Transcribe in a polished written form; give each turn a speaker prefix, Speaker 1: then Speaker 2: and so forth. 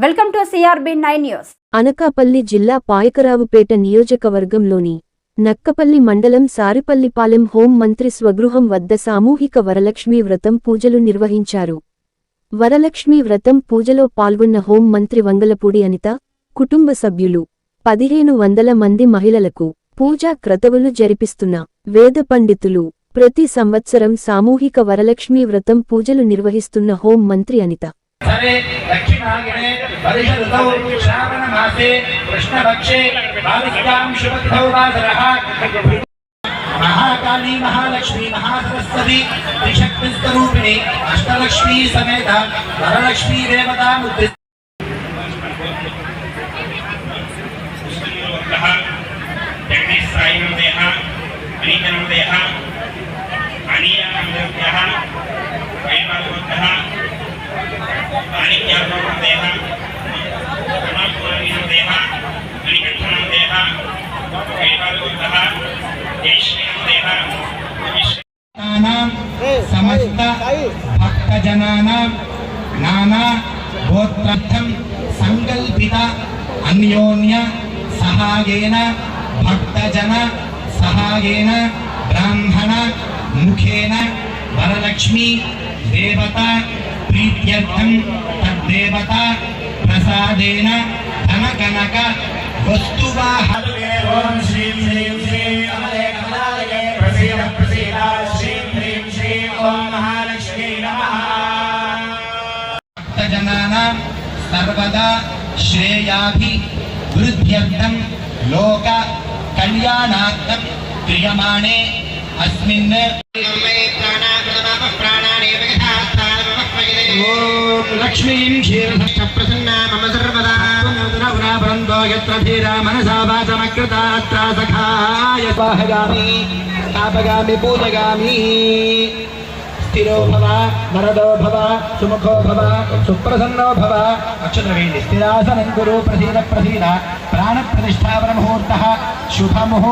Speaker 1: Welcome to CRB9 news.
Speaker 2: Anakapalli జిల్లా పాయకరావుపేట నియోజకవర్గంలోని నక్కపల్లి మండలం సారిపల్లిపాలెం హోం మంత్రి స్వగృహం వద్ద సామూహిక వరలక్ష్మీ వ్రతం పూజలు నిర్వహించారు. వరలక్ష్మీ వ్రతం పూజలో పాల్గొన్న హోం మంత్రి వంగలపూడి అనిత, కుటుంబ సభ్యులు 1500 మంది మహిళలకు పూజా క్రతువులు జరిపిస్తున్న వేద పండితులు ప్రతి సంవత్సరం సామూహిక వరలక్ష్మీ వ్రతం పూజలు నిర్వహిస్తున్న హోం మంత్రి అనిత
Speaker 3: दक्षिणागिने वर्षऋतौ श्रावणमासे कृष्णपक्षे द्वादश्यां शुभतिथौ वासरः महाकाली महालक्ष्मी महासरस्वती त्रिशक्तिस्वरूपिणी अष्टलक्ष्मी समेत वरलक्ष्मी देवता मुद्रिता समस्त भक्तजनानां नाना गोत्रार्थं संकल्पित अन्योन्य सहायेन भक्तजन सहायेन ब्राह्मण मुखेन वरलक्ष्मी देवता प्रीत्यर्थं तद्देवता प्रसादेन धनकनक वस्तुवाहन ओम श्रीं श्रीं श्रीं अमले कमलालये प्रसीद प्रसीद श्रीं ह्रीं श्रीं ओम महालक्ष्मी नमः। भक्तजनानां सर्वदा श्रेयाभिवृद्ध्यर्थं लोक कल्याणार्थं क्रियमाणे अस्मिन् लक्ष्मीं क्षीरधष्ट प्रसन्ना मम सर्वदा पुनरुरावरन्दो यत्र धीरा मनसा वाचमकृता अत्र सखाय स्वाहगामि तापगामि पूजगामि स्थिरो भव वरदो भव सुमुखो भव सुप्रसन्नो भव अक्षतवेणि स्थिरासनं कुरु प्रसीद प्रसीद प्राणप्रतिष्ठापनमुहूर्तः शुभमुहूर्तः।